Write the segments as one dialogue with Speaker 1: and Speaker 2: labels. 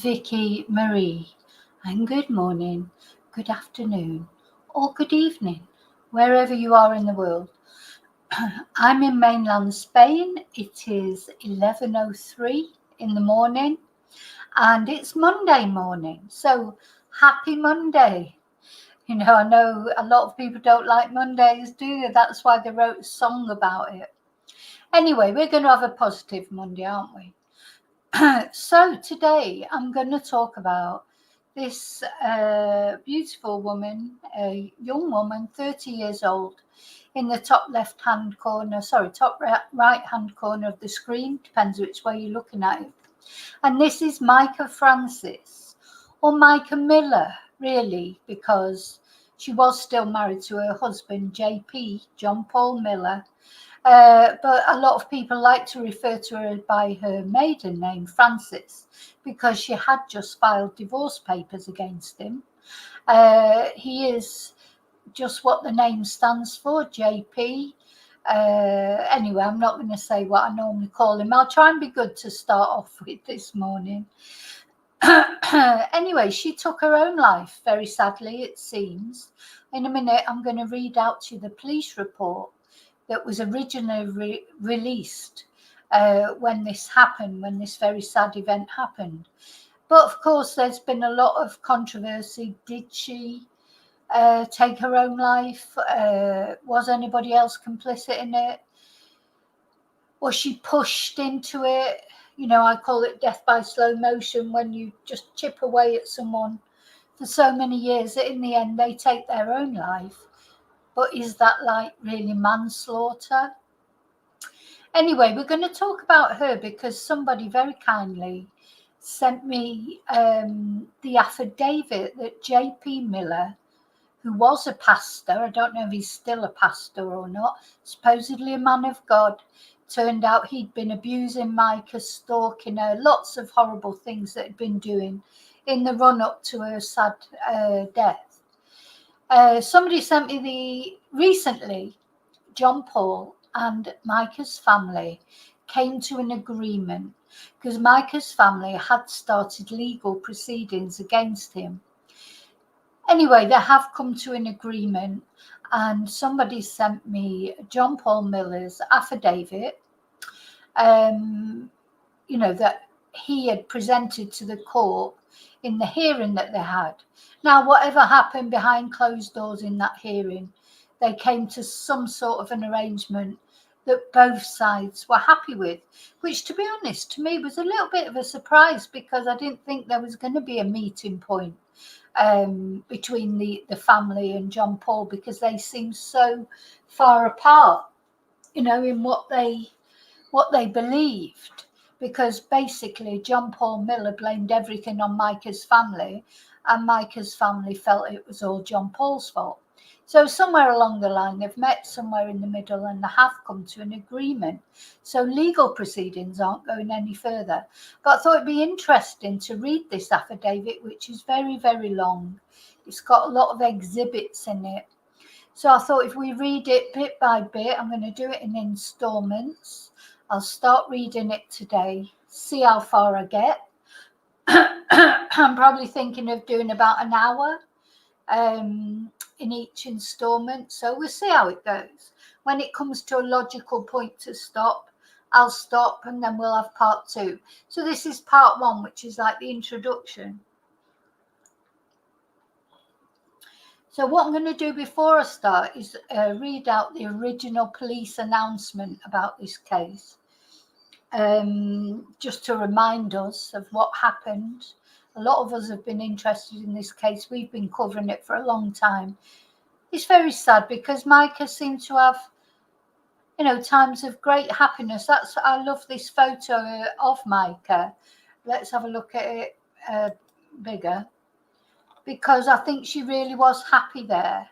Speaker 1: Vicky Marie, and good morning, good afternoon, or good evening, wherever you are in the world. I'm in mainland Spain. It is 11:03 in the morning, and it's Monday morning. So happy Monday. I know a lot of people don't like Mondays, do they? That's why they wrote a song about it. Anyway, we're going to have a positive Monday, aren't we? So today I'm going to talk about this beautiful woman, a young woman, 30 years old, in the top top right hand corner of the screen, depends which way you're looking at it. And this is Mica Francis, or Mica Miller, really, because she was still married to her husband, JP, John Paul Miller. But a lot of people like to refer to her by her maiden name, Francis, because she had just filed divorce papers against him. He is just what the name stands for, JP. Anyway, I'm not going to say what I normally call him. I'll try and be good to start off with this morning. Anyway, she took her own life, very sadly, it seems. In a minute, I'm going to read out to you the police report that was originally released when this happened, when this very sad event happened. But of course, there's been a lot of controversy. Did she take her own life? Was anybody else complicit in it? Was she pushed into it? I call it death by slow motion, when you just chip away at someone for so many years that in the end they take their own life. But is that like really manslaughter? Anyway, we're going to talk about her because somebody very kindly sent me the affidavit that JP Miller, who was a pastor, I don't know if he's still a pastor or not, supposedly a man of God, turned out he'd been abusing Mica, stalking her, lots of horrible things that he'd been doing in the run-up to her sad death. Somebody sent me recently, John Paul and Mica's family came to an agreement because Mica's family had started legal proceedings against him. Anyway, they have come to an agreement, and somebody sent me John Paul Miller's affidavit, that he had presented to the court in the hearing that they had. Now, whatever happened behind closed doors in that hearing, they came to some sort of an arrangement that both sides were happy with, which, to be honest, to me was a little bit of a surprise, because I didn't think there was going to be a meeting point between the family and John Paul, because they seem so far apart, in what they believed. Because basically John Paul Miller blamed everything on Mica's family, and Mica's family felt it was all John Paul's fault. So somewhere along the line, they've met somewhere in the middle and they have come to an agreement. So legal proceedings aren't going any further. But I thought it'd be interesting to read this affidavit, which is very, very long. It's got a lot of exhibits in it. So I thought if we read it bit by bit, I'm going to do it in installments. I'll start reading it today, see how far I get. I'm probably thinking of doing about an hour in each installment. So we'll see how it goes. When it comes to a logical point to stop, I'll stop, and then we'll have part two. So this is part one, which is like the introduction. So what I'm going to do before I start is read out the original police announcement about this case, just to remind us of what happened. A lot of us have been interested in this case. We've been covering it for a long time. It's very sad because Mica seemed to have, times of great happiness. I love this photo of Mica. Let's have a look at it bigger, because I think she really was happy there.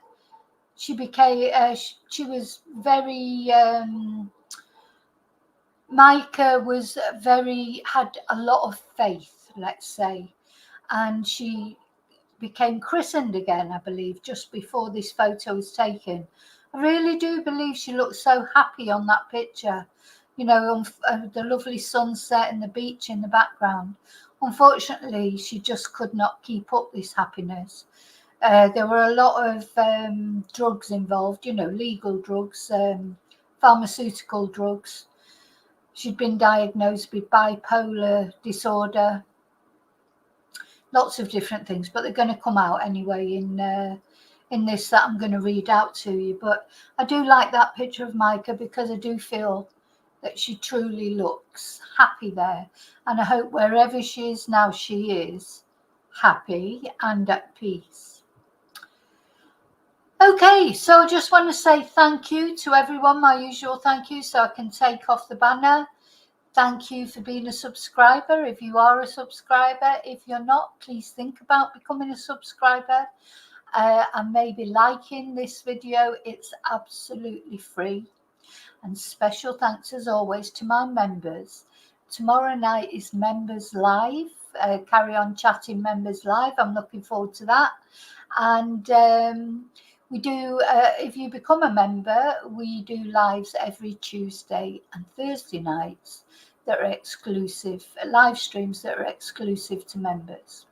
Speaker 1: She was very, Mica had a lot of faith, let's say, and she became christened again, I believe, just before this photo was taken. I really do believe she looked so happy on that picture, the lovely sunset and the beach in the background. Unfortunately, she just could not keep up this happiness. There were a lot of drugs involved, legal drugs, pharmaceutical drugs. She'd been diagnosed with bipolar disorder, lots of different things, but they're going to come out anyway in this that I'm going to read out to you. But I do like that picture of Mica because I do feel that she truly looks happy there. And I hope wherever she is now, she is happy and at peace. Okay, so I just want to say thank you to everyone, my usual thank you, so I can take off the banner. Thank you for being a subscriber. If you are a subscriber, if you're not, please think about becoming a subscriber and maybe liking this video. It's absolutely free. And special thanks as always to my members. Tomorrow night is Members Live, Carry On Chatting Members Live. I'm looking forward to that. And we do, if you become a member, we do lives every Tuesday and Thursday nights that are exclusive, live streams that are exclusive to members.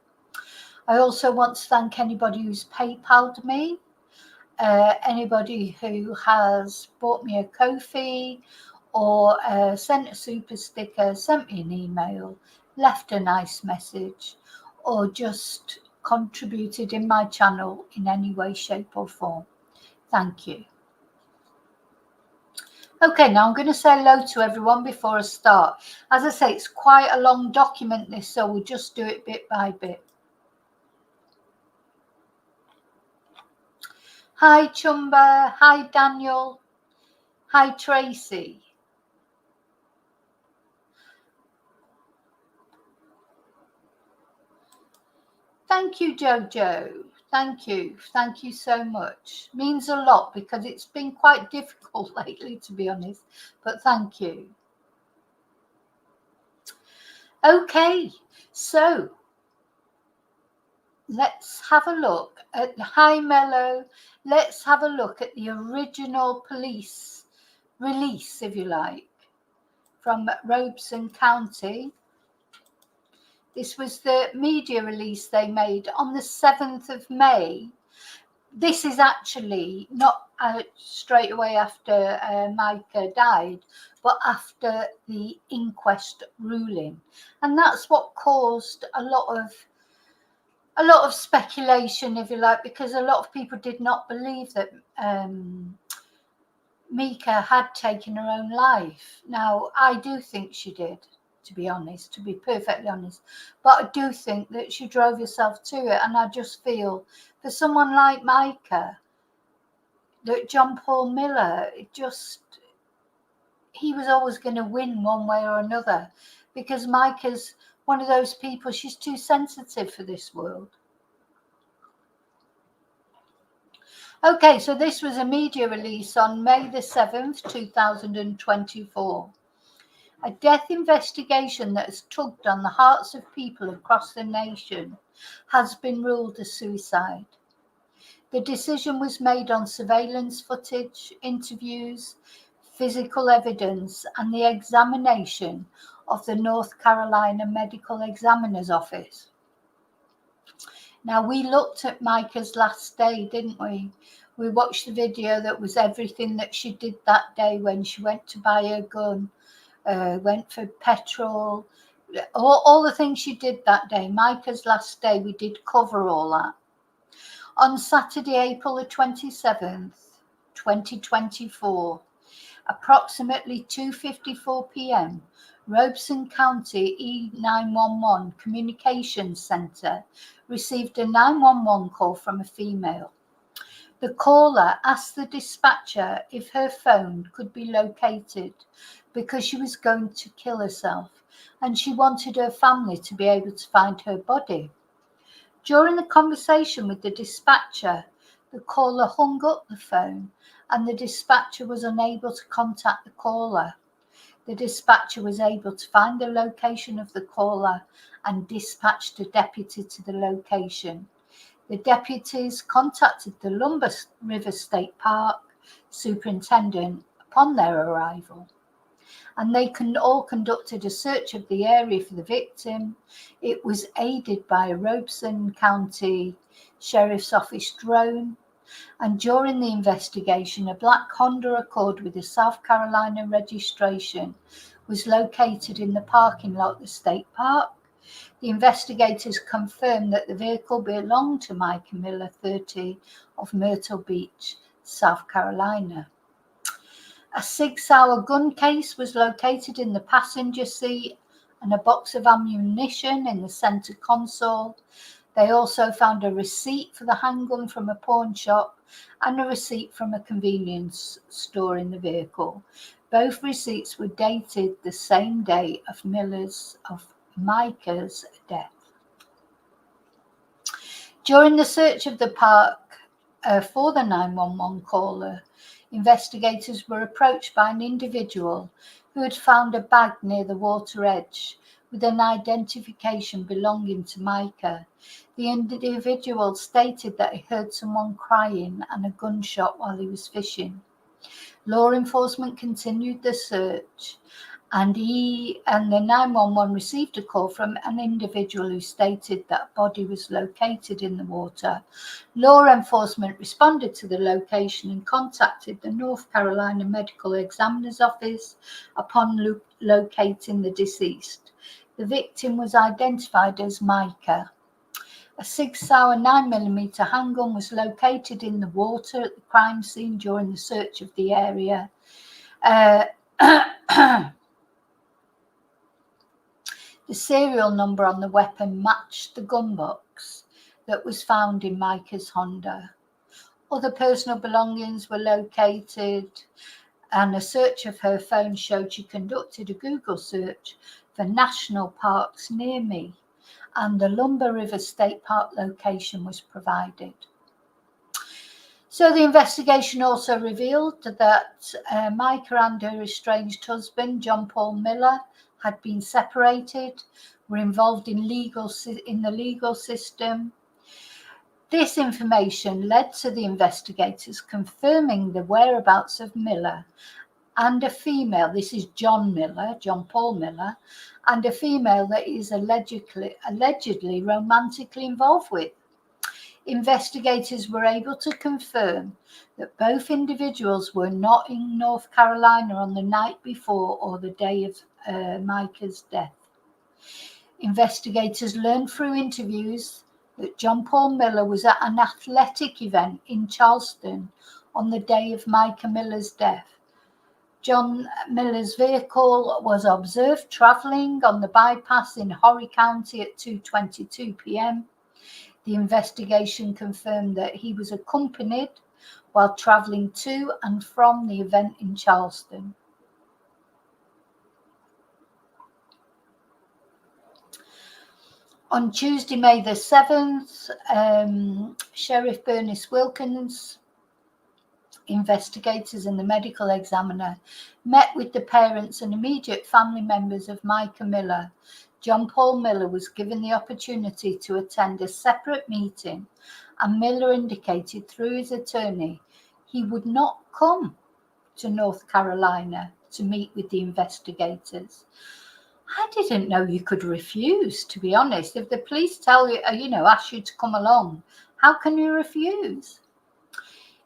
Speaker 1: I also want to thank anybody who's PayPal'd me, anybody who has bought me a Ko-fi or sent a super sticker, sent me an email, left a nice message, or just contributed in my channel in any way, shape or form. Thank you. Okay, now I'm going to say hello to everyone before I start. As I say, it's quite a long document this, so we'll just do it bit by bit. Hi Chumba, hi Daniel, hi Tracy. Thank you, Jojo. Thank you so much. Means a lot because it's been quite difficult lately, to be honest, but thank you. Okay, so let's have a look at, hi Mello, let's have a look at the original police release, if you like, from Robeson County. This was the media release they made on the 7th of May. This is actually not straight away after Mica died, but after the inquest ruling. And that's what caused a lot of speculation, if you like, because a lot of people did not believe that Mica had taken her own life. Now, I do think she did, to be honest, to be perfectly honest. But I do think that she drove herself to it. And I just feel for someone like Mica, that John Paul Miller, he was always going to win one way or another, because Mica's one of those people, she's too sensitive for this world. Okay, so this was a media release on May the 7th, 2024. A death investigation that has tugged on the hearts of people across the nation has been ruled a suicide. The decision was made on surveillance footage, interviews, physical evidence, and the examination of the North Carolina Medical Examiner's Office. Now, we looked at Mica's last day, didn't we? We watched the video that was everything that she did that day when she went to buy her gun, went for petrol, all the things she did that day. Mica's last day, we did cover all that. On Saturday, April the 27th, 2024, approximately 2:54 p.m., Robeson County E911 Communications Center received a 911 call from a female. The caller asked the dispatcher if her phone could be located because she was going to kill herself and she wanted her family to be able to find her body. During the conversation with the dispatcher, the caller hung up the phone and the dispatcher was unable to contact the caller. The dispatcher was able to find the location of the caller and dispatched a deputy to the location. The deputies contacted the Lumber River State Park superintendent upon their arrival. and they all conducted a search of the area for the victim. It was aided by a Robeson County Sheriff's Office drone. And during the investigation, a black Honda Accord with a South Carolina registration was located in the parking lot of the state park. The investigators confirmed that the vehicle belonged to Mica Miller, 30, of Myrtle Beach, South Carolina. A 6-hour gun case was located in the passenger seat and a box of ammunition in the center console. They also found a receipt for the handgun from a pawn shop and a receipt from a convenience store in the vehicle. Both receipts were dated the same day of Mica's death. During the search of the park for the 911 caller, investigators were approached by an individual who had found a bag near the water edge with an identification belonging to Mica. The individual stated that he heard someone crying and a gunshot while he was fishing. Law enforcement continued the search, and the 911 received a call from an individual who stated that a body was located in the water. Law enforcement responded to the location and contacted the North Carolina Medical Examiner's Office upon locating the deceased. The victim was identified as Mica. A 6-hour 9mm handgun was located in the water at the crime scene during the search of the area. The serial number on the weapon matched the gun box that was found in Mica's Honda. Other personal belongings were located, and a search of her phone showed she conducted a Google search for national parks near me, and the Lumber River State Park location was provided. So the investigation also revealed that Mica and her estranged husband, John Paul Miller, had been separated, were involved in the legal system. This information led to the investigators confirming the whereabouts of Miller and a female, this is John Paul Miller, and a female that he is allegedly romantically involved with. Investigators were able to confirm that both individuals were not in North Carolina on the night before or the day of Mica's death. Investigators learned through interviews that John Paul Miller was at an athletic event in Charleston on the day of Mica Miller's death. John Miller's vehicle was observed traveling on the bypass in Horry County at 2:22 p.m. The investigation confirmed that he was accompanied while traveling to and from the event in Charleston. On Tuesday, May the 7th, Sheriff Bernice Wilkins, investigators and the medical examiner met with the parents and immediate family members of Mica Miller. John Paul Miller was given the opportunity to attend a separate meeting, and Miller indicated through his attorney he would not come to North Carolina to meet with the investigators. I didn't know you could refuse, to be honest. If the police tell you, ask you to come along, how can you refuse?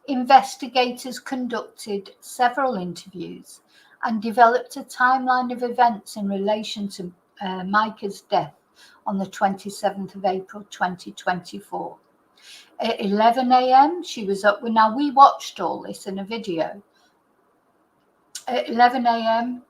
Speaker 1: Investigators conducted several interviews and developed a timeline of events in relation to Mica's death on the 27th of April 2024. At 11 a.m. she was up. Now, we watched all this in a video. At 11 a.m.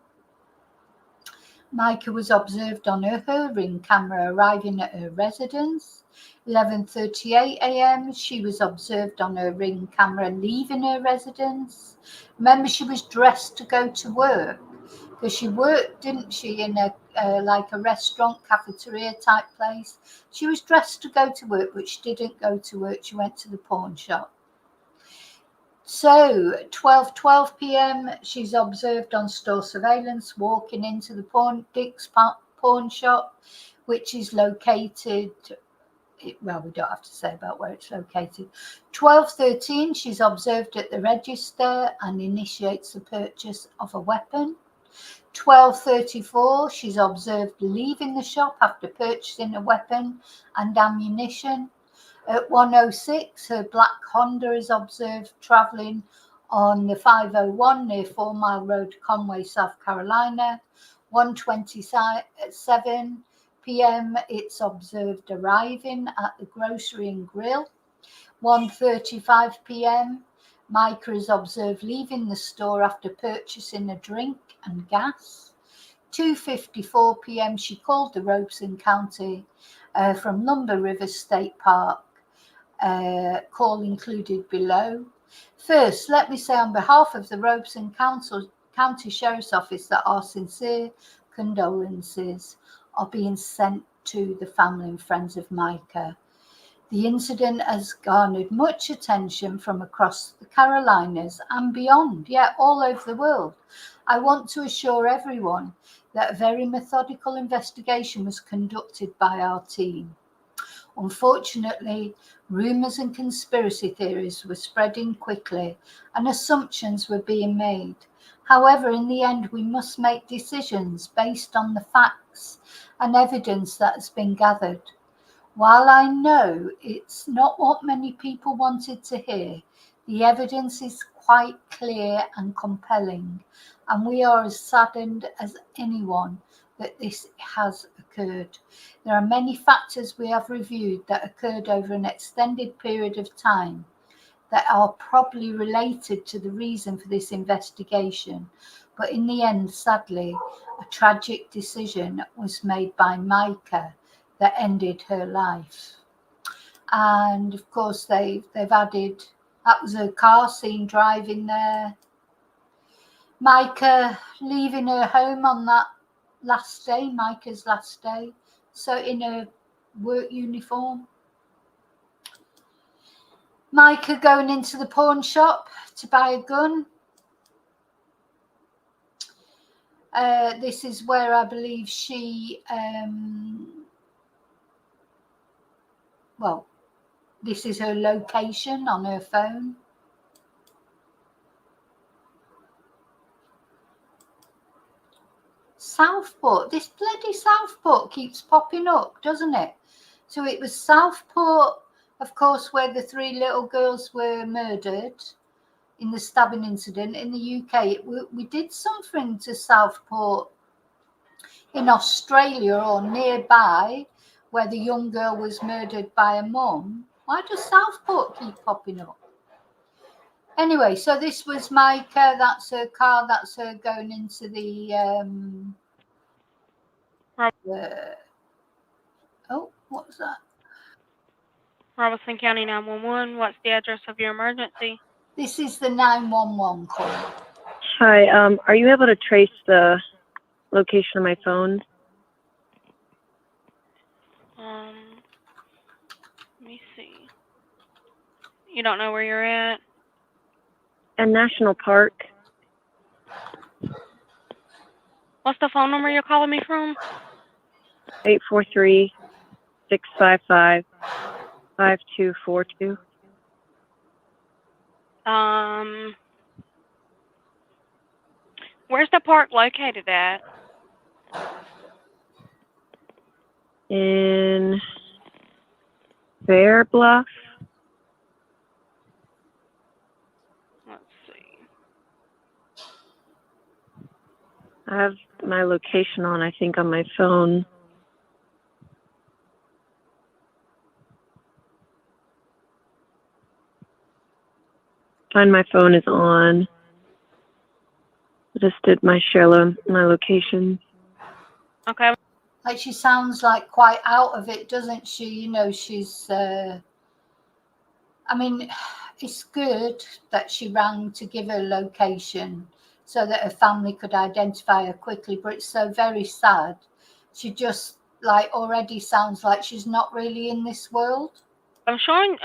Speaker 1: Mica was observed on her Ring camera arriving at her residence. 11:38 a.m. she was observed on her Ring camera leaving her residence. Remember, she was dressed to go to work because she worked, didn't she, in a like a restaurant, cafeteria type place. She was dressed to go to work, but she didn't go to work. She went to the pawn shop. So 12:12 p.m. she's observed on store surveillance walking into the Dick's pawn shop, which is located. Well, we don't have to say about where it's located. 12:13 she's observed at the register and initiates the purchase of a weapon. 12:34, she's observed leaving the shop after purchasing a weapon and ammunition. At 1:06, her black Honda is observed travelling on the 501 near 4 Mile Road, Conway, South Carolina. 1:27 p.m. it's observed arriving at the grocery and grill. 1:35 p.m. Mica is observed leaving the store after purchasing a drink and gas. 2:54 p.m. she called the Robeson County from Lumber River State Park. Call included below. First, let me say on behalf of the Robeson County Sheriff's Office that our sincere condolences are being sent to the family and friends of Mica. The incident has garnered much attention from across the Carolinas and beyond, yet all over the world. I want to assure everyone that a very methodical investigation was conducted by our team. Unfortunately, rumours and conspiracy theories were spreading quickly and assumptions were being made. However, in the end, we must make decisions based on the facts and evidence that has been gathered. While I know it's not what many people wanted to hear, the evidence is quite clear and compelling, and we are as saddened as anyone that this has occurred. There are many factors we have reviewed that occurred over an extended period of time that are probably related to the reason for this investigation, but in the end, sadly, a tragic decision was made by Mica that ended her life. And of course, they've added, that was her car seen driving there. Mica leaving her home on that last day, Mica's last day, so in her work uniform. Mica going into the pawn shop to buy a gun. This is where I believe she, this is her location on her phone. Southport, this bloody Southport keeps popping up, doesn't it? So it was Southport, of course, where the 3 little girls were murdered in the stabbing incident in the UK. We did something to Southport in Australia or nearby where the young girl was murdered by a mum. Why does Southport keep popping up? Anyway, so this was Mica, that's her car, that's her going into the what's that?
Speaker 2: Robeson County 911, what's the address of your emergency?
Speaker 1: This is the 911 call.
Speaker 3: Hi, are you able to trace the location of my phone?
Speaker 2: Let me see. You don't know where you're at?
Speaker 3: In National Park.
Speaker 2: What's the phone number you're calling me from?
Speaker 3: 843-655-5242.
Speaker 2: Where's the park located at?
Speaker 3: In Fair Bluff.
Speaker 2: Let's see.
Speaker 3: I have my location on, I think, on my phone. Find my phone is on. I just did my my location.
Speaker 2: Okay.
Speaker 1: Like she sounds like quite out of it, doesn't she? You know, she's, I mean, it's good that she rang to give her location so that her family could identify her quickly, but it's so very sad. She just like already sounds like she's not really in this world.
Speaker 2: I'm showing,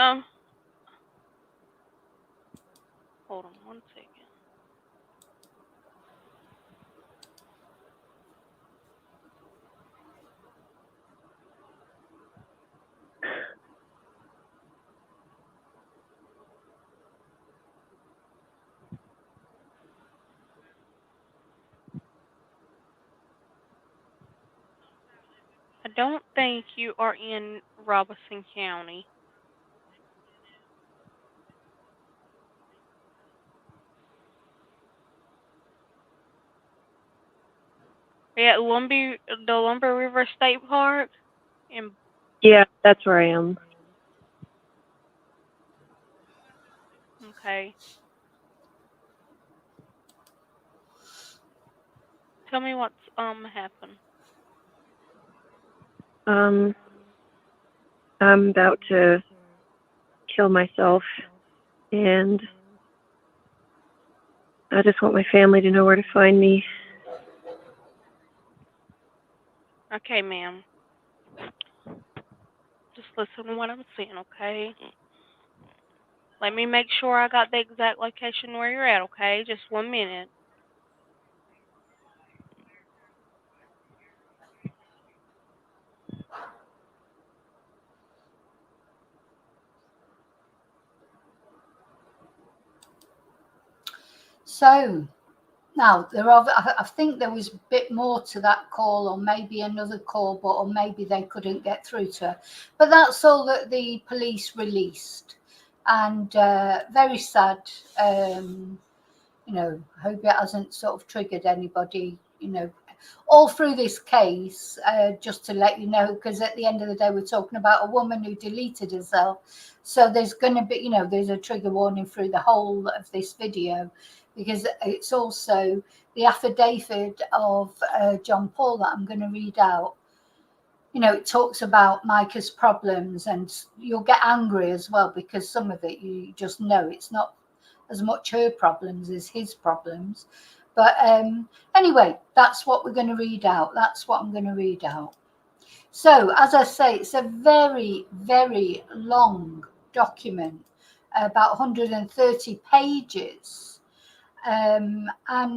Speaker 2: hold on one second. don't think you are in Robeson County. Yeah, the Lumber River State Park. In
Speaker 3: Yeah, that's where I am.
Speaker 2: okay. Tell me what's happened.
Speaker 3: I'm about to kill myself, and I just want my family to know where to find me.
Speaker 2: Okay, ma'am. Just listen to what I'm saying, okay? Let me make sure I got the exact location where you're at, okay? Just 1 minute.
Speaker 1: So now I think there was a bit more to that call, or maybe another call, or maybe they couldn't get through to her. But that's all that the police released, and very sad. Hope it hasn't sort of triggered anybody. All through this case, just to let you know, because at the end of the day, we're talking about a woman who deleted herself. So there's going to be, there's a trigger warning through the whole of this video, because it's also the affidavit of John Paul that I'm going to read out. It talks about Mica's problems, and you'll get angry as well, because some of it you just know it's not as much her problems as his problems. But anyway, that's what we're going to read out. That's what I'm going to read out. So, as I say, it's a very, very long document, about 130 pages. And I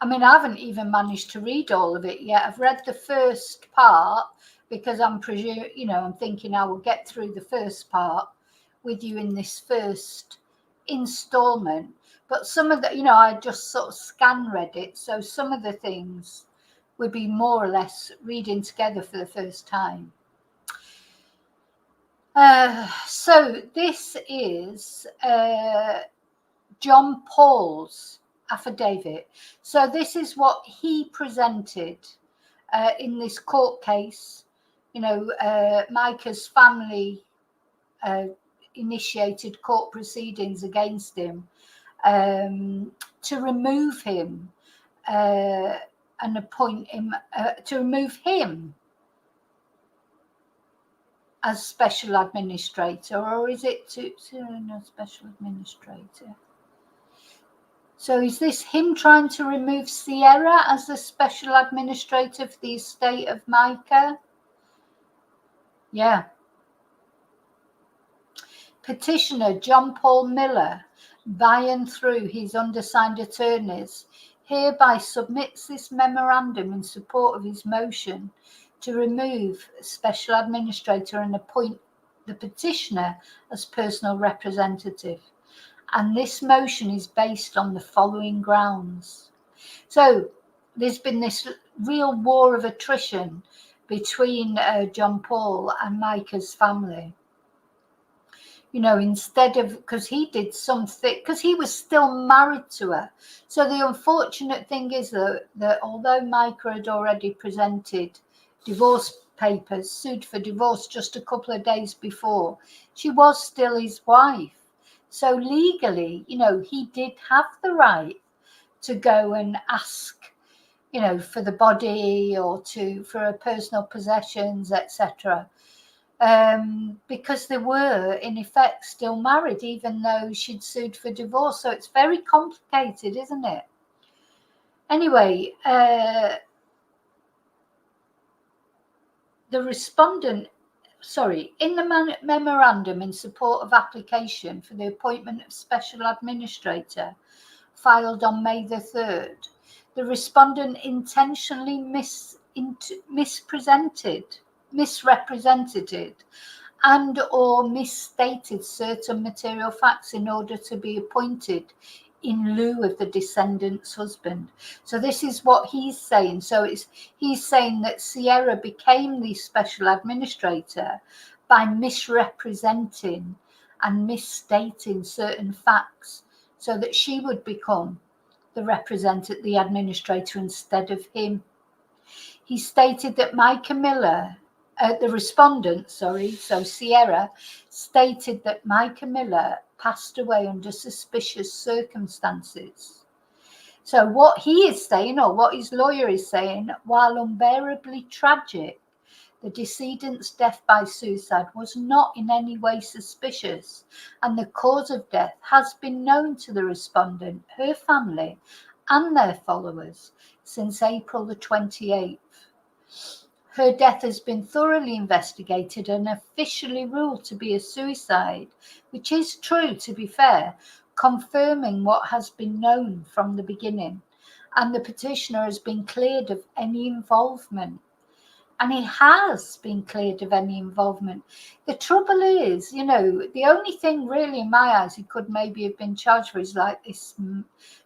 Speaker 1: mean, I haven't even managed to read all of it yet. I've read the first part because I'm thinking I will get through the first part with you in this first installment. But some of the, I just sort of scan read it. So some of the things would be more or less reading together for the first time. So this is John Paul's affidavit. So this is what he presented in this court case. Mica's family initiated court proceedings against him to remove him and appoint him to remove him as special administrator, or is it to no special administrator? So is this him trying to remove Sierra as the special administrator for the estate of Mica? Yeah. Petitioner John Paul Miller, by and through his undersigned attorneys, hereby submits this memorandum in support of his motion to remove special administrator and appoint the petitioner as personal representative. And this motion is based on the following grounds. So there's been this real war of attrition between John Paul and Mica's family. Instead of, because he did something, because he was still married to her. So the unfortunate thing is that although Mica had already presented divorce papers, sued for divorce just a couple of days before, she was still his wife. So legally, he did have the right to go and ask, for the body or for her personal possessions, etc. Because they were in effect still married, even though she'd sued for divorce. So it's very complicated, isn't it? Anyway, the respondent, in the memorandum in support of application for the appointment of special administrator filed on May the 3rd, the respondent intentionally misrepresented and or misstated certain material facts in order to be appointed in lieu of the descendant's husband. So this is what he's saying. So he's saying that Sierra became the special administrator by misrepresenting and misstating certain facts so that she would become the administrator instead of him. He stated that Mica Miller, the respondent, so Sierra, stated that Mica Miller passed away under suspicious circumstances. So what he is saying, or what his lawyer is saying, while unbearably tragic, the decedent's death by suicide was not in any way suspicious, and the cause of death has been known to the respondent, her family, and their followers since April the 28th. Her death has been thoroughly investigated and officially ruled to be a suicide, which is true, to be fair, confirming what has been known from the beginning. And the petitioner has been cleared of any involvement. And he has been cleared of any involvement. The trouble is, the only thing really in my eyes he could maybe have been charged for is like this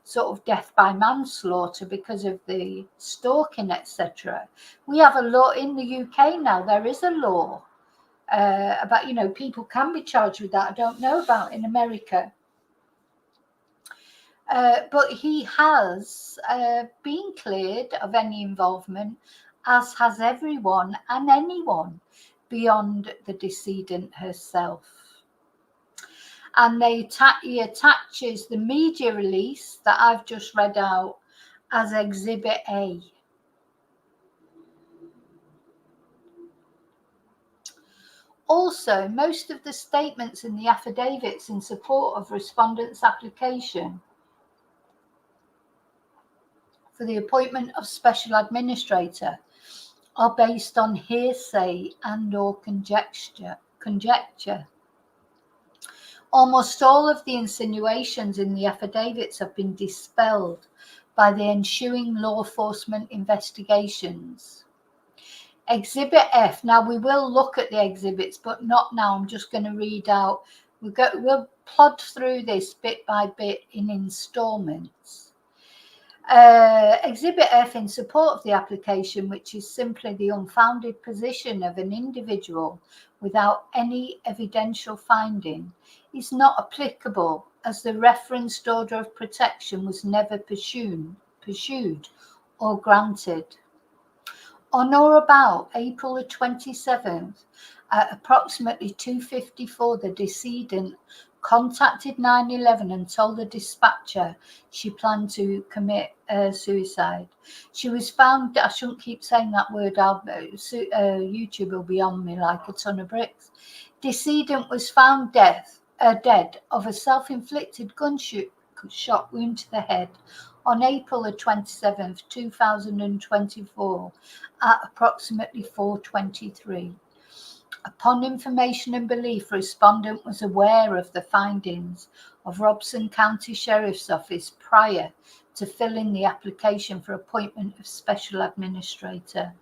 Speaker 1: sort of death by manslaughter because of the stalking, etc. We have a law in the UK now. There is a law about, people can be charged with that. I don't know about in America. But he has been cleared of any involvement, as has everyone and anyone beyond the decedent herself. And he attaches the media release that I've just read out as Exhibit A. Also, most of the statements in the affidavits in support of respondent's application for the appointment of special administrator are based on hearsay and or conjecture. Almost all of the insinuations in the affidavits have been dispelled by the ensuing law enforcement investigations. Exhibit F. Now we will look at the exhibits, but not now. I'm just going to read out. We'll plod through this bit by bit in installments. Exhibit F in support of the application, which is simply the unfounded position of an individual without any evidential finding, is not applicable as the referenced order of protection was never pursued or granted. On or about April the 27th, at approximately 2:54, the decedent contacted 911 and told the dispatcher she planned to commit suicide. She was found, I shouldn't keep saying that word, YouTube will be on me like a ton of bricks. Decedent was found dead of a self-inflicted gunshot wound to the head on April the 27th, 2024 at approximately 4:23. Upon information and belief, respondent was aware of the findings of Robeson County Sheriff's Office prior to filling the application for appointment of special administrator.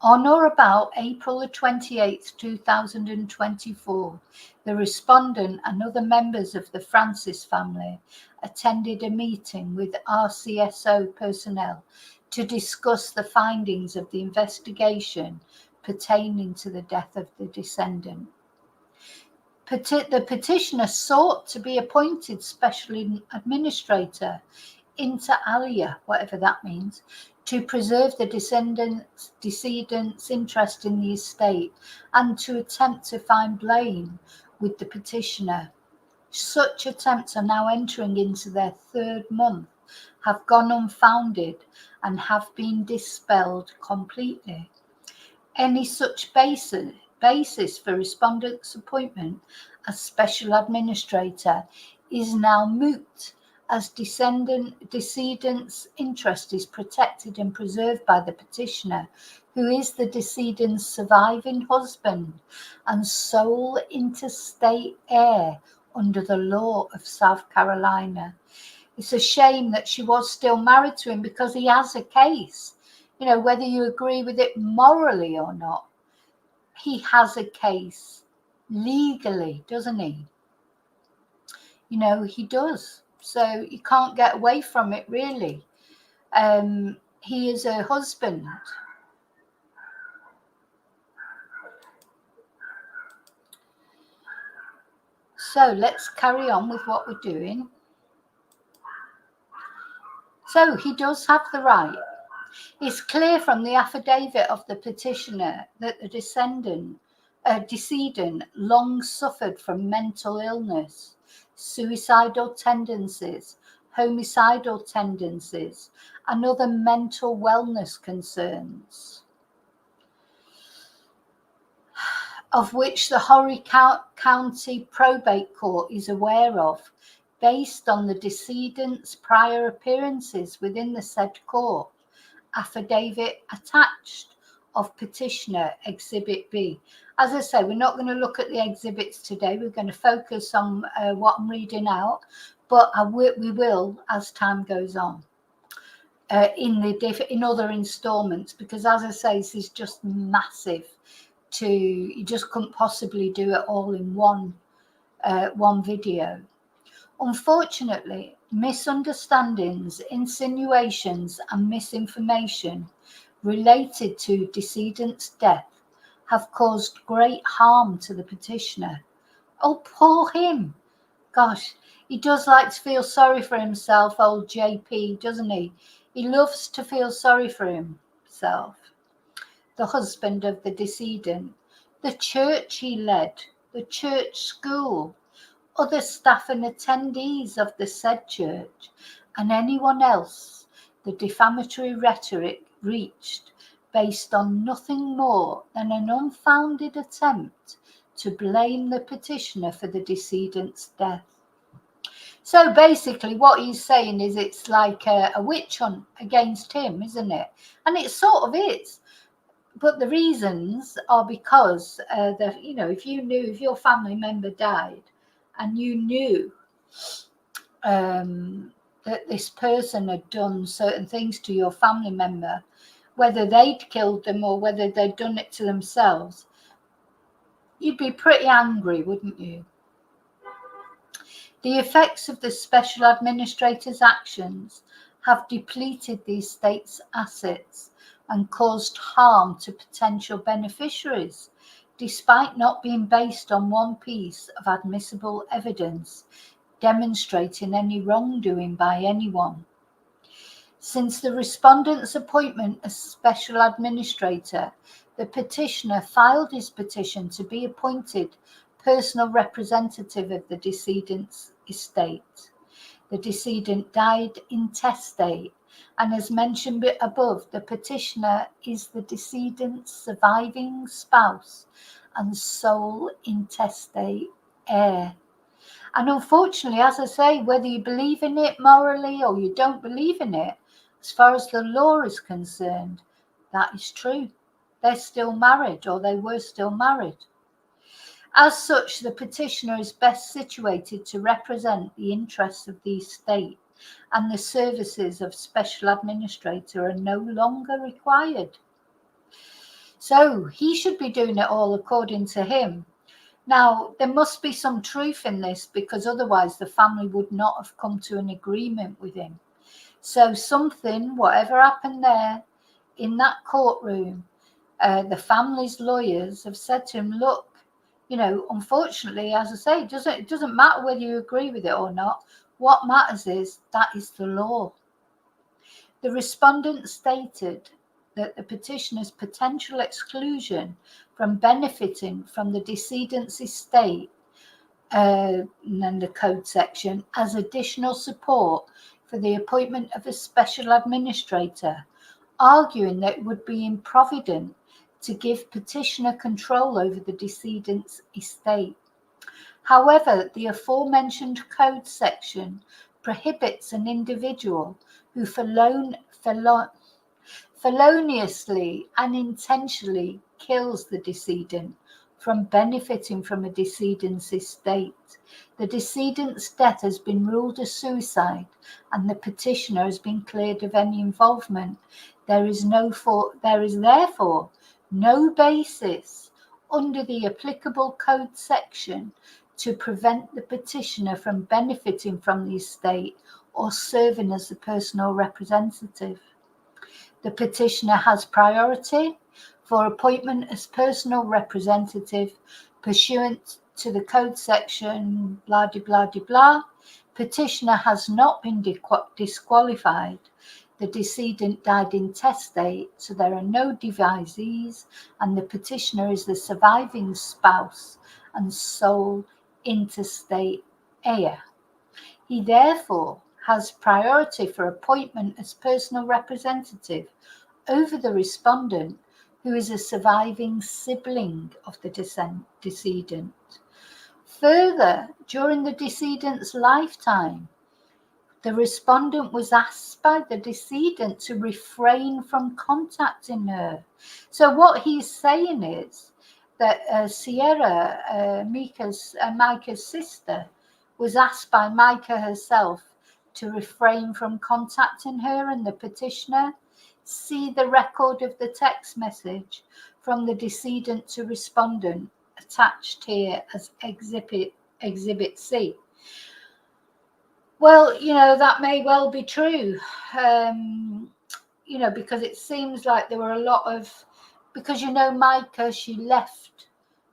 Speaker 1: On or about April the 28th, 2024, the respondent and other members of the Francis family attended a meeting with RCSO personnel to discuss the findings of the investigation pertaining to the death of the descendant. The petitioner sought to be appointed special administrator inter alia, whatever that means, to preserve the decedent's interest in the estate and to attempt to find blame with the petitioner. Such attempts are now entering into their third month, have gone unfounded, and have been dispelled completely. Any such basis for respondent's appointment as special administrator is now moot, as decedent's interest is protected and preserved by the petitioner, who is the decedent's surviving husband and sole interstate heir under the law of South Carolina. It's a shame that she was still married to him, because he has a case. Whether you agree with it morally or not, he has a case legally, doesn't he? He does. so you can't get away from it, really. He is her husband. So let's carry on with what we're doing. So he does have the right. It's clear from the affidavit of the petitioner that the decedent long suffered from mental illness, suicidal tendencies, homicidal tendencies, and other mental wellness concerns, of which the Horry County Probate Court is aware of, based on the decedent's prior appearances within the said court. Affidavit attached of petitioner Exhibit B. As I say, we're not going to look at the exhibits today. We're going to focus on what I'm reading out, but we will as time goes on in other installments, because as I say, this is just massive. You just couldn't possibly do it all in one video. Unfortunately, misunderstandings, insinuations, and misinformation related to decedent's death have caused great harm to the petitioner. Oh, poor him. Gosh, he does like to feel sorry for himself, old JP, doesn't he? He loves to feel sorry for himself. The husband of the decedent, the church he led, the church school, other staff and attendees of the said church, and anyone else the defamatory rhetoric reached, based on nothing more than an unfounded attempt to blame the petitioner for the decedent's death. So basically what he's saying is it's like a witch hunt against him, isn't it? And it sort of is. But the reasons are because, if your family member died, and you knew that this person had done certain things to your family member, whether they'd killed them or whether they'd done it to themselves, you'd be pretty angry, wouldn't you? The effects of the special administrator's actions have depleted the estate's assets and caused harm to potential beneficiaries, despite not being based on one piece of admissible evidence demonstrating any wrongdoing by anyone. Since the respondent's appointment as special administrator, the petitioner filed his petition to be appointed personal representative of the decedent's estate. The decedent died intestate, and as mentioned above, the petitioner is the decedent's surviving spouse and sole intestate heir. And unfortunately, as I say, whether you believe in it morally or you don't believe in it, as far as the law is concerned, that is true. They're still married, or they were still married. As such, the petitioner is best situated to represent the interests of the estate, and the services of special administrator are no longer required. So he should be doing it all according to him. Now, there must be some truth in this, because otherwise the family would not have come to an agreement with him. So whatever happened there in that courtroom, the family's lawyers have said to him, look, unfortunately, as I say, it doesn't matter whether you agree with it or not. What matters is that is the law. The respondent stated that the petitioner's potential exclusion from benefiting from the decedent's estate, and then the code section, as additional support for the appointment of a special administrator, arguing that it would be improvident to give petitioner control over the decedent's estate. However, the aforementioned code section prohibits an individual who feloniously and intentionally kills the decedent from benefiting from a decedent's estate. The decedent's death has been ruled a suicide, and the petitioner has been cleared of any involvement. There is therefore no basis under the applicable code section to prevent the petitioner from benefiting from the estate or serving as the personal representative. The petitioner has priority for appointment as personal representative pursuant to the code section blah de blah de blah. Petitioner has not been disqualified. The decedent died intestate, so there are no devisees, and the petitioner is the surviving spouse and sole intestate heir. He therefore has priority for appointment as personal representative over the respondent, who is a surviving sibling of the decedent. Further, during the decedent's lifetime, the respondent was asked by the decedent to refrain from contacting her. So what he's saying is that Sierra, Mica's sister, was asked by Mica herself to refrain from contacting her and the petitioner. See the record of the text message from the decedent to respondent attached here as Exhibit C. Well, that may well be true, because it seems like there were a lot of, because Mica, she left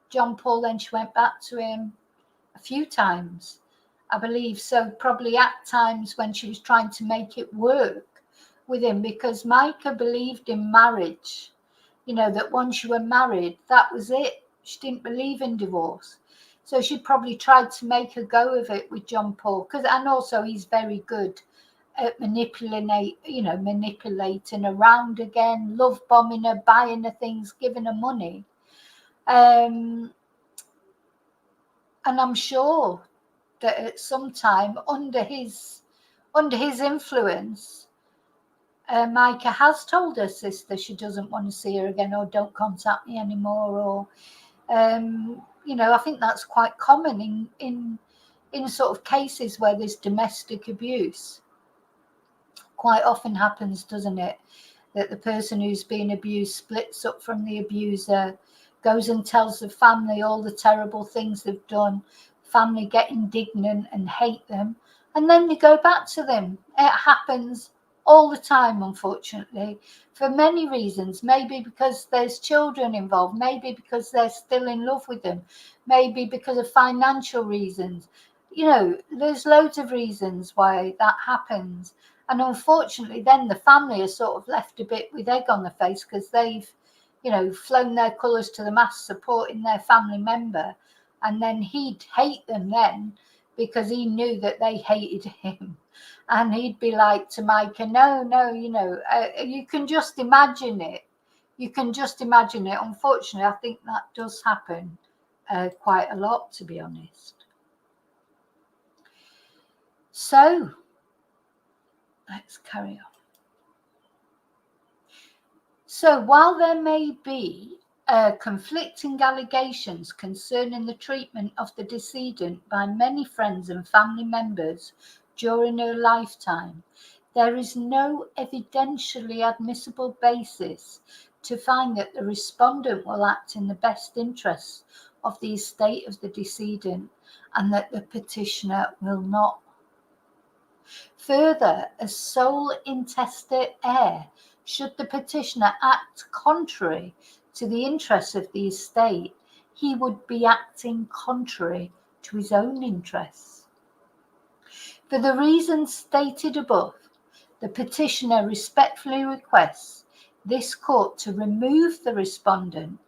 Speaker 1: John Paul, then she went back to him a few times, I believe. So probably at times when she was trying to make it work with him, because Mica believed in marriage, that once you were married, that was it. She didn't believe in divorce. So she probably tried to make a go of it with John Paul, and also he's very good at manipulating around again, love bombing her, buying her things, giving her money. And I'm sure that at some time under his influence, Mica has told her sister she doesn't want to see her again, or don't contact me anymore, or I think that's quite common in sort of cases where there's domestic abuse. Quite often happens, doesn't it, that the person who's being abused splits up from the abuser, goes and tells the family all the terrible things they've done. Family get indignant and hate them, and then they go back to them. It happens all the time, unfortunately, for many reasons. Maybe because there's children involved, maybe because they're still in love with them, maybe because of financial reasons. There's loads of reasons why that happens. And unfortunately, then the family are sort of left a bit with egg on the face, because they've, flown their colours to the mast supporting their family member. And then he'd hate them then, because he knew that they hated him. And he'd be like to Mica, no, you can just imagine it. Unfortunately, I think that does happen quite a lot, to be honest. So, let's carry on. So, while there may be conflicting allegations concerning the treatment of the decedent by many friends and family members during her lifetime, there is no evidentially admissible basis to find that the respondent will act in the best interests of the estate of the decedent, and that the petitioner will not. Further, as sole intestate heir, should the petitioner act contrary to the interests of the estate, he would be acting contrary to his own interests. For the reasons stated above, the petitioner respectfully requests this court to remove the respondent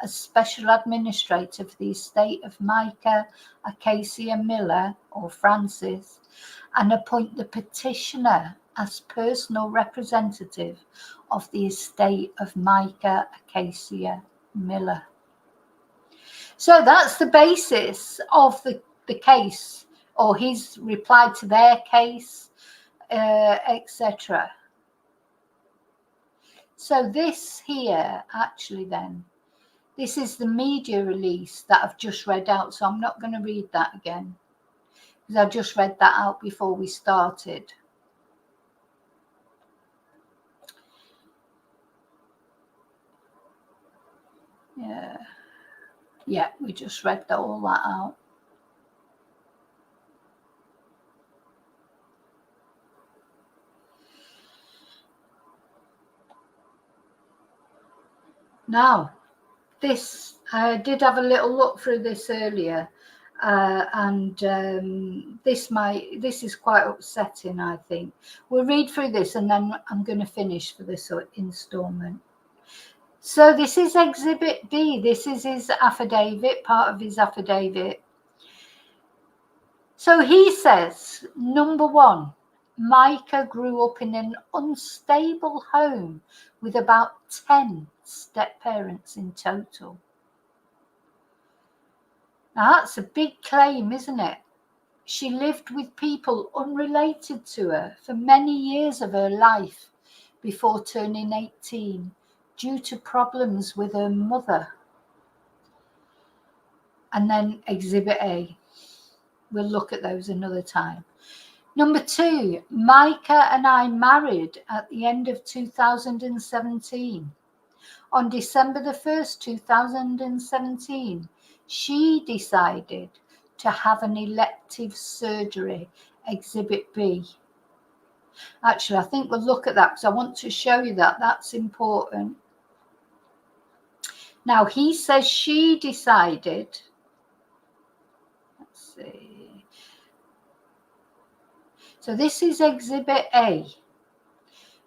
Speaker 1: as special administrator for the estate of Mica Miller or Francis, and appoint the petitioner as personal representative of the estate of Mica Miller. So that's the basis of the case, or his reply to their case, etc. So this here, actually then, this is the media release that I've just read out, so I'm not going to read that again, because I just read that out before we started. Yeah, we just read all that out. Now, this, I did have a little look through this earlier, and this is quite upsetting, I think. We'll read through this and then I'm going to finish for this installment. So this is Exhibit B. This is his affidavit, part of his affidavit. So he says, number one, Mica grew up in an unstable home with about 10 step-parents in total. Now that's a big claim, isn't it? She lived with people unrelated to her for many years of her life before turning 18 due to problems with her mother. And then Exhibit A. We'll look at those another time. Number two, Mica and I married at the end of 2017. On December the 1st, 2017, she decided to have an elective surgery, Exhibit B. Actually, I think we'll look at that because I want to show you that. That's important. Now, he says she decided, let's see. So this is Exhibit A.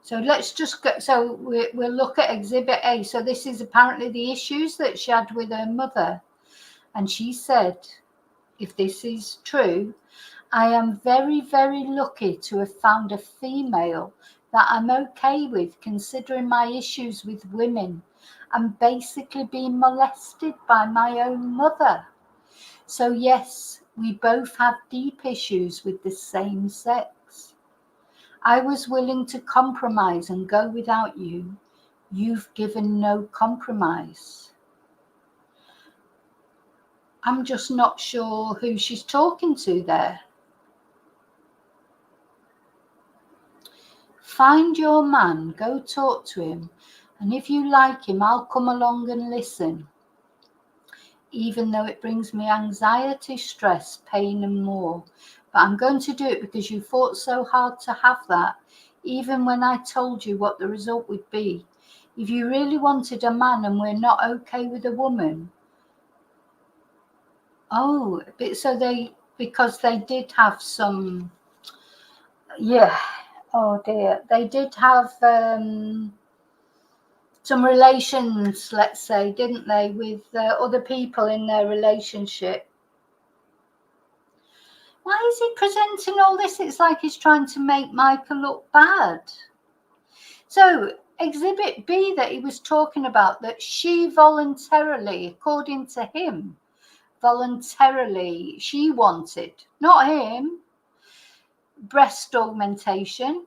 Speaker 1: So let's just go, so we'll look at Exhibit A. So this is apparently the issues that she had with her mother. And she said, if this is true, I am very, very lucky to have found a female that I'm okay with, considering my issues with women and basically being molested by my own mother. So yes, we both have deep issues with the same sex. I was willing to compromise and go without you. You've given no compromise. I'm just not sure who she's talking to there. Find your man, go talk to him, and if you like him, I'll come along and listen. Even though it brings me anxiety, stress, pain, and more. But I'm going to do it because you fought so hard to have that, even when I told you what the result would be. If you really wanted a man and we're not okay with a woman. Oh, so because they did have some, yeah, oh dear. They did have some relations, let's say, didn't they, with other people in their relationship. Why is he presenting all this? It's like he's trying to make Mica look bad. So Exhibit B that he was talking about, that she voluntarily, according to him, voluntarily, she wanted, not him, breast augmentation,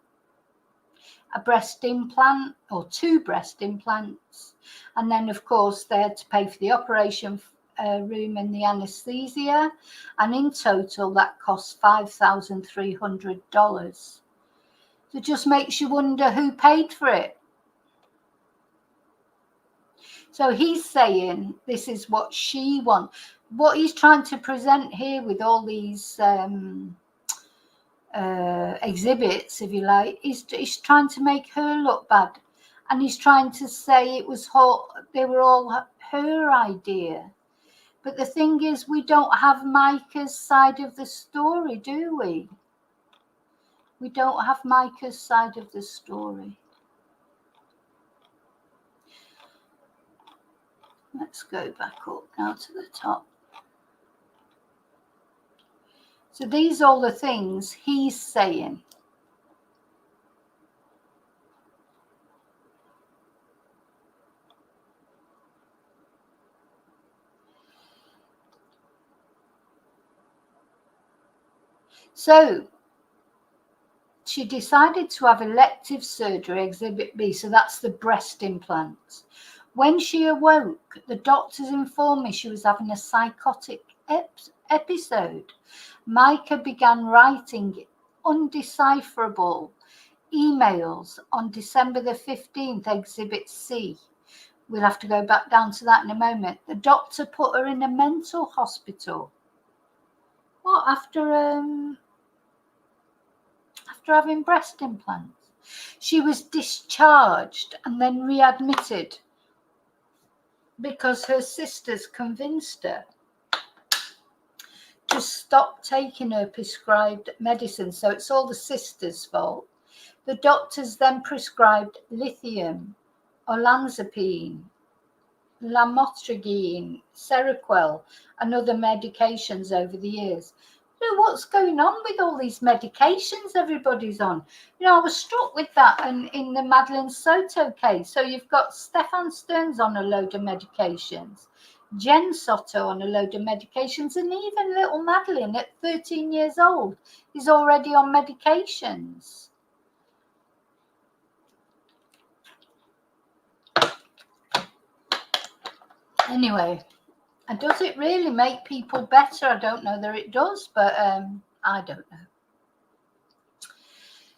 Speaker 1: a breast implant or 2 breast implants. And then, of course, they had to pay for the operation room and the anesthesia. And in total, that cost $5,300. So it just makes you wonder who paid for it. So he's saying this is what she wants. What he's trying to present here with all these exhibits, if you like, he's trying to make her look bad, and he's trying to say it was they were all her idea. But the thing is, we don't have Mica's side of the story, do we? We don't have Mica's side of the story. Let's go back up now to the top. So these are all the things he's saying. So she decided to have elective surgery, Exhibit B, so that's the breast implants. When she awoke, the doctors informed me she was having a psychotic episode. Mica began writing undecipherable emails on December the 15th, Exhibit C. We'll have to go back down to that in a moment. The doctor put her in a mental hospital. What, after having breast implants? She was discharged and then readmitted. because her sisters convinced her to stop taking her prescribed medicine. So it's all the sisters' fault. The doctors then prescribed lithium, olanzapine, lamotrigine, Seroquel, and other medications over the years. What's going on with all these medications everybody's on? I was struck with that in the Madeline Soto case. So you've got Stefan Stearns on a load of medications, Jen Soto on a load of medications, and even little Madeline at 13 years old is already on medications. Anyway, and does it really make people better? I don't know that it does, but I don't know.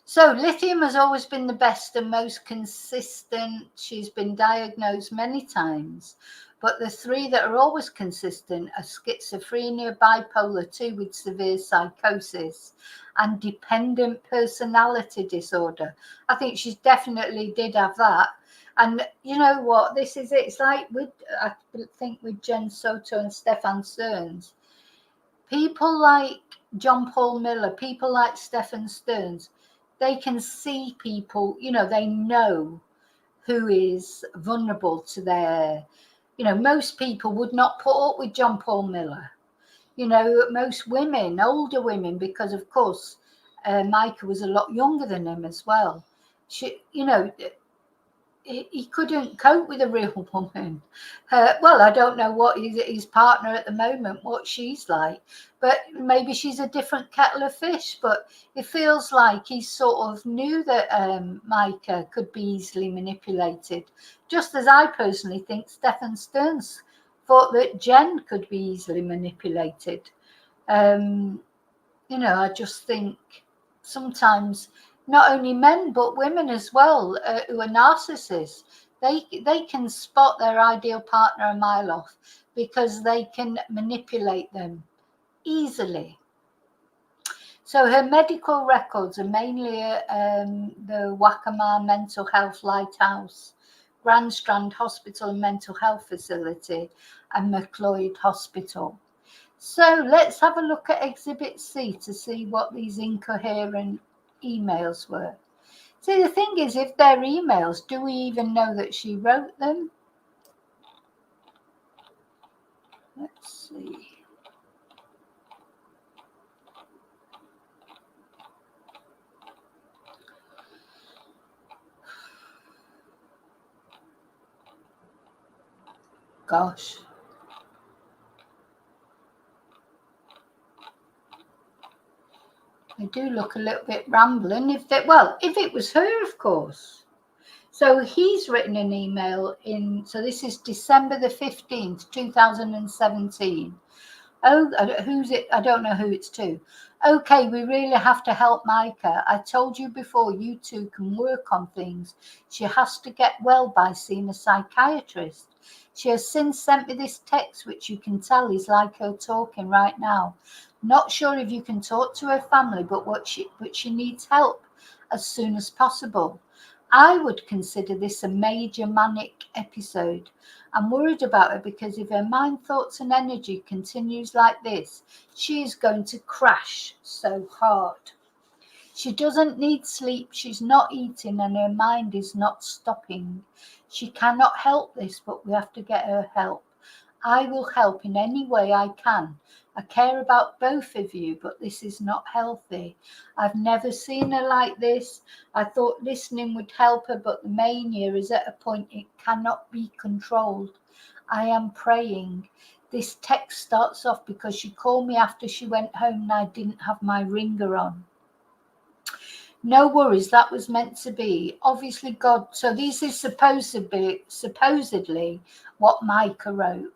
Speaker 1: So lithium has always been the best and most consistent. She's been diagnosed many times, but the three that are always consistent are schizophrenia, bipolar 2 with severe psychosis, and dependent personality disorder. I think she definitely did have that. And you know what? This is it. It's like I think with Jen Soto and Stefan Stearns, people like John Paul Miller, people like Stefan Stearns, they can see people, they know who is vulnerable to their, most people would not put up with John Paul Miller. Most women, older women, because of course, Mica was a lot younger than him as well. He couldn't cope with a real woman. Well, I don't know what his partner at the moment, what she's like, but maybe she's a different kettle of fish. But it feels like he sort of knew that Mica could be easily manipulated, just as I personally think Stefan Stearns thought that Jen could be easily manipulated. I just think sometimes not only men but women as well who are narcissists, they can spot their ideal partner a mile off because they can manipulate them easily. So her medical records are mainly the Waccamaw Mental Health Lighthouse, Grand Strand Hospital and Mental Health Facility, and McLeod Hospital. So let's have a look at Exhibit C to see what these incoherent emails were. See, the thing is, if they're emails, do we even know that she wrote them? Let's see. Gosh. They do look a little bit rambling. If it was her, of course. So he's written an email so this is December the 15th, 2017. Oh, who's it? I don't know who it's to. Okay, we really have to help Mica. I told you before, you two can work on things. She has to get well by seeing a psychiatrist. She has since sent me this text, which you can tell is like her talking right now. Not sure if you can talk to her family, but she needs help as soon as possible. I would consider this a major manic episode. I'm worried about her because if her mind, thoughts and energy continues like this, she is going to crash so hard. She doesn't need sleep, she's not eating, and her mind is not stopping. She cannot help this, but we have to get her help. I will help in any way I can. I care about both of you, but this is not healthy. I've never seen her like this. I thought listening would help her, but the mania is at a point it cannot be controlled. I am praying. This text starts off because she called me after she went home and I didn't have my ringer on. No worries, that was meant to be. Obviously God, so this is supposedly what Mica wrote.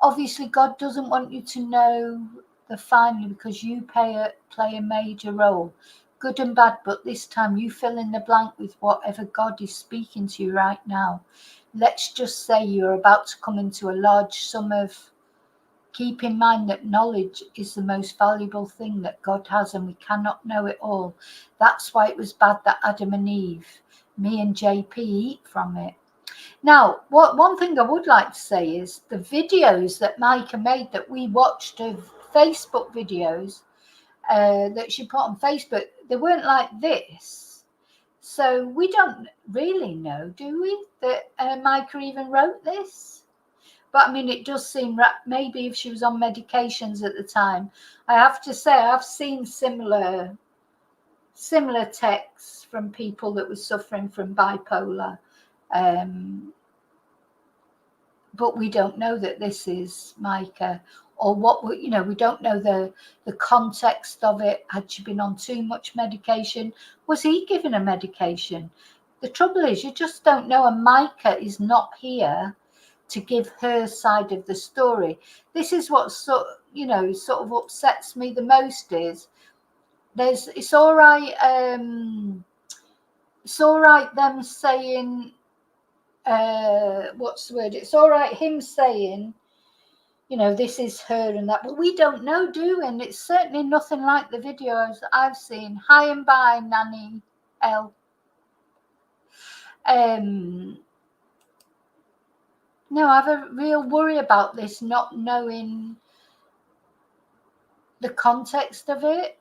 Speaker 1: Obviously, God doesn't want you to know the final because you play a major role, good and bad, but this time you fill in the blank with whatever God is speaking to you right now. Let's just say you're about to come into a large sum of. Keep in mind that knowledge is the most valuable thing that God has, and we cannot know it all. That's why it was bad that Adam and Eve, me and JP, eat from it. Now, one thing I would like to say is the videos that Mica made that we watched of Facebook videos that she put on Facebook, they weren't like this. So we don't really know, do we, that Mica even wrote this? But I mean, it does seem maybe if she was on medications at the time. I have to say, I've seen similar texts from people that were suffering from bipolar. But we don't know that this is Mica, or what we don't know the context of it. Had she been on too much medication? Was he given a medication? The trouble is, you just don't know, and Mica is not here to give her side of the story. This is what sort of upsets me the most is it's all right them saying what's the word? It's all right him saying, this is her and that, but we don't know, do we? And it's certainly nothing like the videos I've seen. Hi and bye, Nanny L. No, I have a real worry about this, not knowing the context of it.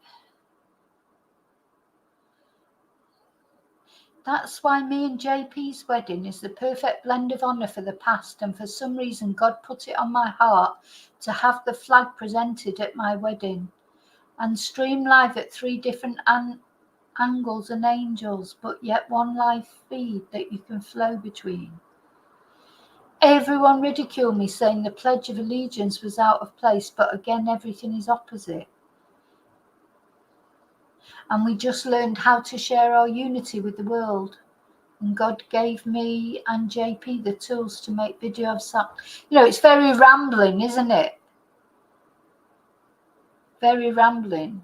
Speaker 1: That's why me and JP's wedding is the perfect blend of honour for the past, and for some reason God put it on my heart to have the flag presented at my wedding and stream live at 3 different angles and angels, but yet one live feed that you can flow between. Everyone ridiculed me, saying the Pledge of Allegiance was out of place, but again everything is opposite. And we just learned how to share our unity with the world. And God gave me and JP the tools to make video of that. It's very rambling, isn't it? Very rambling.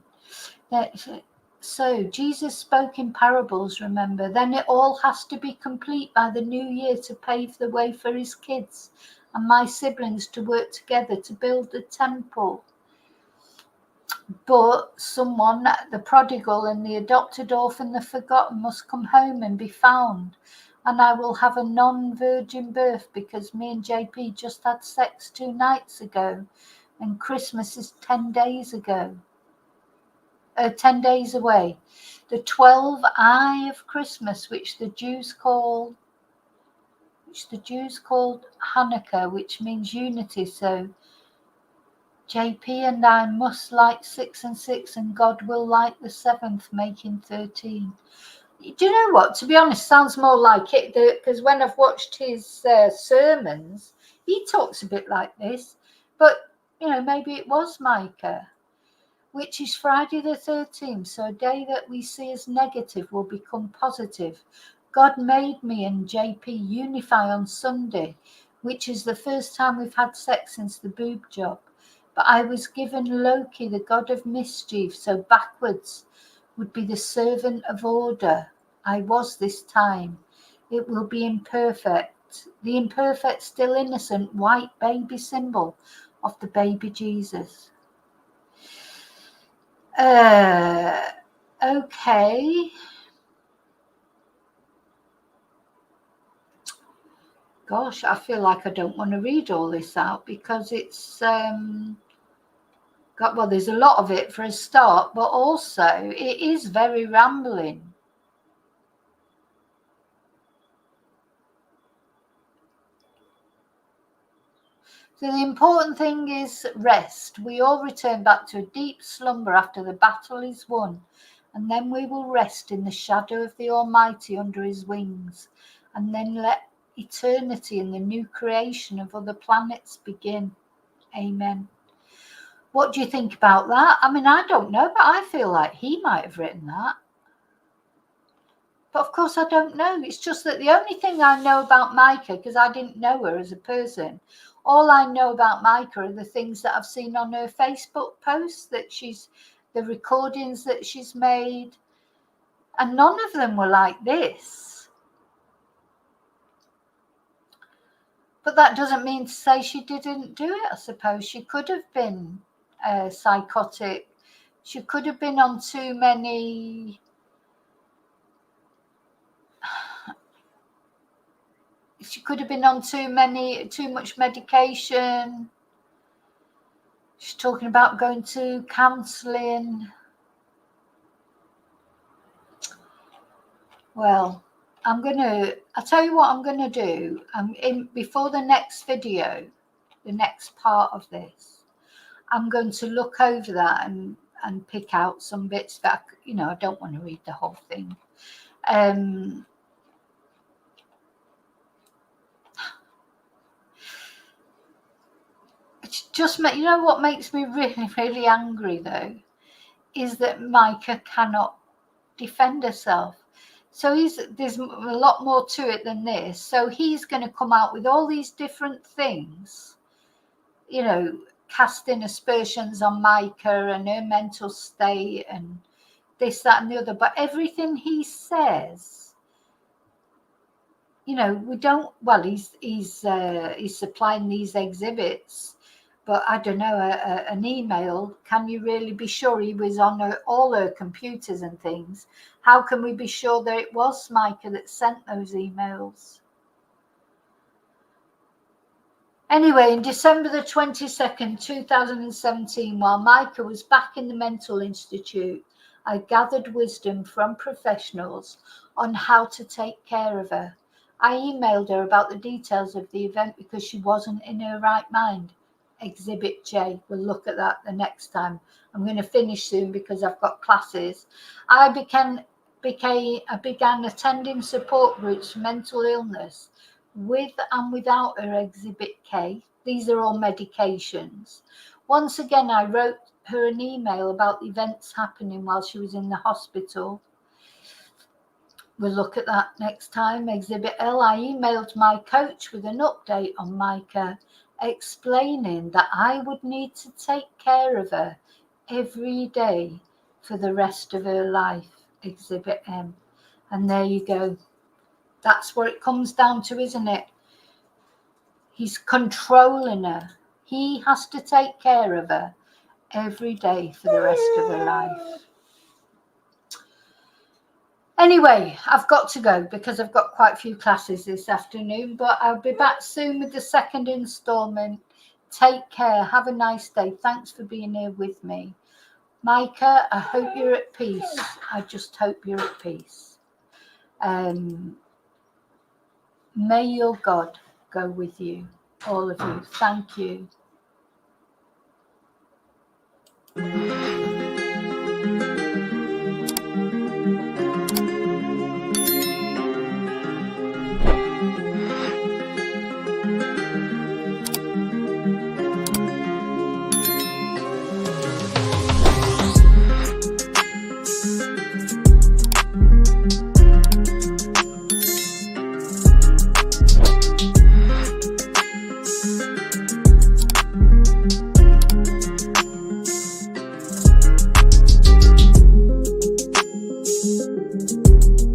Speaker 1: So Jesus spoke in parables, remember. Then it all has to be complete by the new year to pave the way for his kids and my siblings to work together to build the temple. But someone, the prodigal and the adopted orphan, the forgotten, must come home and be found. And I will have a non-virgin birth because me and JP just had sex 2 nights ago and Christmas is 10 days ago. 10 days away. The 12th eye of Christmas, which the Jews called Hanukkah, which means unity. So JP and I must light 6 and 6, and God will light the 7th, making 13. Do you know what? To be honest, sounds more like it, because when I've watched his sermons, he talks a bit like this. But, maybe it was Mica, which is Friday the 13th. So a day that we see as negative will become positive. God made me and JP unify on Sunday, which is the first time we've had sex since the boob job. But I was given Loki, the god of mischief, so backwards would be the servant of order. I was this time. It will be imperfect. The imperfect, still innocent, white baby symbol of the baby Jesus. Okay. Gosh, I feel like I don't want to read all this out because it's there's a lot of it for a start, but also it is very rambling. So the important thing is rest. We all return back to a deep slumber after the battle is won, and then we will rest in the shadow of the Almighty under his wings, and then let eternity and the new creation of other planets begin. Amen. What do you think about that? I mean, I don't know, but I feel like he might have written that. But of course, I don't know. It's just that the only thing I know about Mica, because I didn't know her as a person, all I know about Mica are the things that I've seen on her Facebook posts, the recordings that she's made, and none of them were like this. But that doesn't mean to say she didn't do it, I suppose. She could have been psychotic. She could have been on too many she could have been on too much medication. She's talking about going to counselling. Well, I'll tell you what I'm gonna do. Before the next video, the next part of this, I'm going to look over that and pick out some bits that, I don't want to read the whole thing. It's just, what makes me really, really angry though, is that Mica cannot defend herself. So there's a lot more to it than this. So he's going to come out with all these different things, casting aspersions on Mica and her mental state and this, that, and the other. But everything he says, we don't. Well, he's supplying these exhibits, but I don't know, an email. Can you really be sure he was on all her computers and things? How can we be sure that it was Mica that sent those emails? Anyway, in December the 22nd, 2017, while Mica was back in the mental institute, I gathered wisdom from professionals on how to take care of her. I emailed her about the details of the event because she wasn't in her right mind. Exhibit J. We'll look at that the next time. I'm going to finish soon because I've got classes. I began attending support groups for mental illness with and without her Exhibit K. These are all medications. Once again, I wrote her an email about the events happening while she was in the hospital. We'll look at that next time. Exhibit L. I emailed my coach with an update on Mica, explaining that I would need to take care of her every day for the rest of her life. Exhibit M. And there you go. That's what it comes down to, isn't it? He's controlling her. He has to take care of her every day for the rest of her life. Anyway, I've got to go because I've got quite a few classes this afternoon, but I'll be back soon with the second installment. Take care. Have a nice day. Thanks for being here with me. Mica, I hope you're at peace. I just hope you're at peace. May your God go with you, all of you. Thank you.